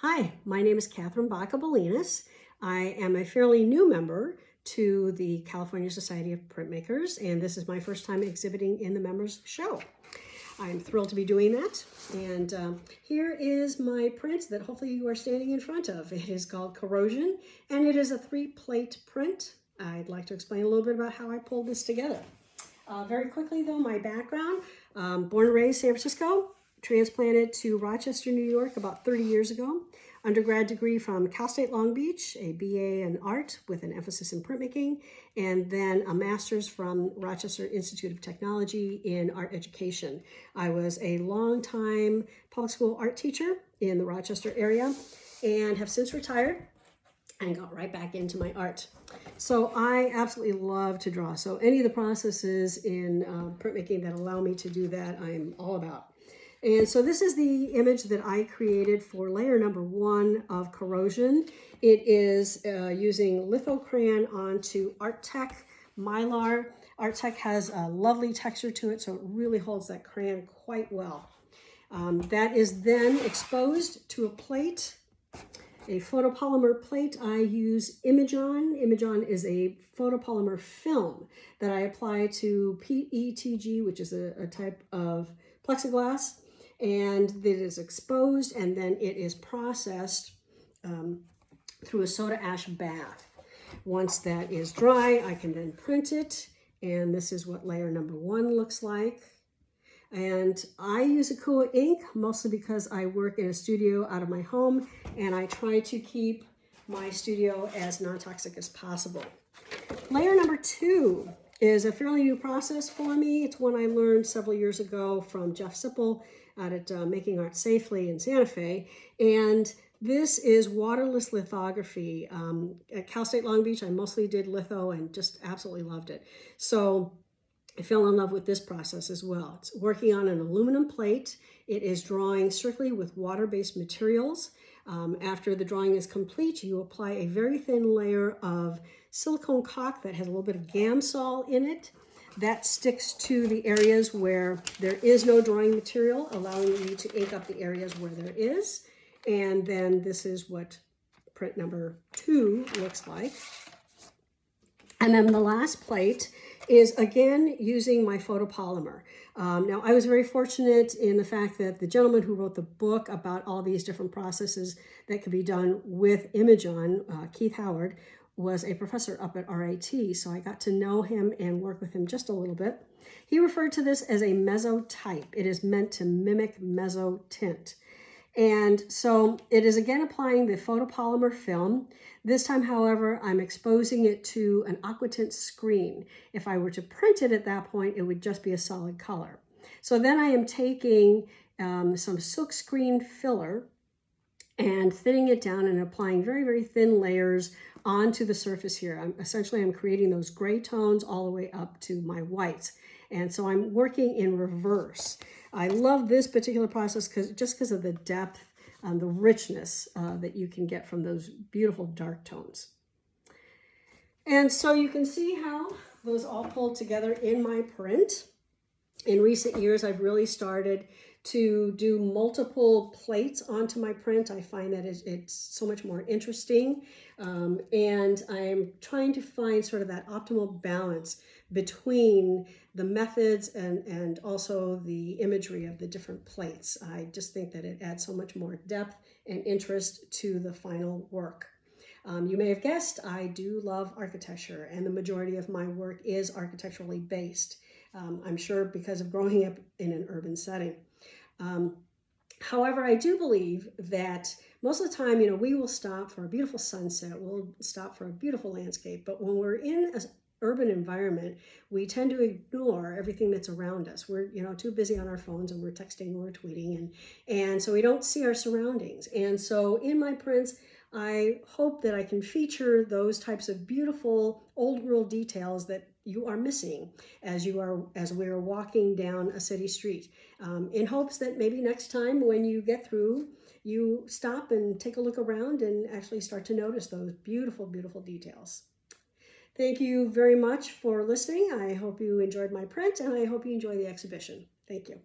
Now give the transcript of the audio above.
Hi, my name is Katherine Baca-Bielinis. I am a fairly new member to the California Society of Printmakers, and this is my first time exhibiting in the members show. I'm thrilled to be doing that, and here is my print that hopefully you are standing in front of. It is called Corrosion, and it is a 3-plate print. I'd like to explain a little bit about how I pulled this together. Very quickly though, my background, born and raised San Francisco, transplanted to Rochester, New York about 30 years ago. Undergrad degree from Cal State Long Beach, a BA in art with an emphasis in printmaking, and then a master's from Rochester Institute of Technology in art education. I was a long-time public school art teacher in the Rochester area and have since retired and got right back into my art. So I absolutely love to draw. So any of the processes in printmaking that allow me to do that, I'm all about. And so this is the image that I created for layer number 1 of Corrosion. It is using lithocrayon onto ArtTech Mylar. ArtTech has a lovely texture to it, so it really holds that crayon quite well. That is then exposed to a plate, a photopolymer plate. I use Imagon. Imagon is a photopolymer film that I apply to PETG, which is a type of plexiglass, and it is exposed and then it is processed through a soda ash bath. Once that is dry, I can then print it, and this is what layer number 1 looks like. And I use Akua ink mostly because I work in a studio out of my home, and I try to keep my studio as non-toxic as possible. Layer number 2 is a fairly new process for me. It's one I learned several years ago from Jeff Sipple out at Making Art Safely in Santa Fe. And this is waterless lithography. At Cal State Long Beach, I mostly did litho and just absolutely loved it. So I fell in love with this process as well. It's working on an aluminum plate. It is drawing strictly with water-based materials. After the drawing is complete, you apply a very thin layer of silicone caulk that has a little bit of Gamsol in it. That sticks to the areas where there is no drawing material, allowing you to ink up the areas where there is. And then this is what print number 2 looks like. And then the last plate is again using my photopolymer. Now I was very fortunate in the fact that the gentleman who wrote the book about all these different processes that could be done with Imagon, Keith Howard, was a professor up at RIT, so I got to know him and work with him just a little bit. He referred to this as a mesotype. It is meant to mimic meso tint. And so it is again applying the photopolymer film. This time, however, I'm exposing it to an aquatint screen. If I were to print it at that point, it would just be a solid color. So then I am taking some silkscreen filler and thinning it down and applying very, very thin layers onto the surface here. I'm creating those gray tones all the way up to my whites. And so I'm working in reverse. I love this particular process because of the depth and the richness that you can get from those beautiful dark tones. And so you can see how those all pulled together in my print. In recent years, I've really started to do multiple plates onto my print. I find that it's so much more interesting. And I'm trying to find sort of that optimal balance between the methods and also the imagery of the different plates. I just think that it adds so much more depth and interest to the final work. You may have guessed, I do love architecture, and the majority of my work is architecturally based. I'm sure because of growing up in an urban setting. However, I do believe that most of the time, we will stop for a beautiful sunset, we'll stop for a beautiful landscape, but when we're in an urban environment, we tend to ignore everything that's around us. We're, too busy on our phones, and we're texting, or we're tweeting, and so we don't see our surroundings. And so in my prints, I hope that I can feature those types of beautiful old world details that you are missing as we are walking down a city street, in hopes that maybe next time when you get through, you stop and take a look around and actually start to notice those beautiful, beautiful details. Thank you very much for listening. I hope you enjoyed my print, and I hope you enjoy the exhibition. Thank you.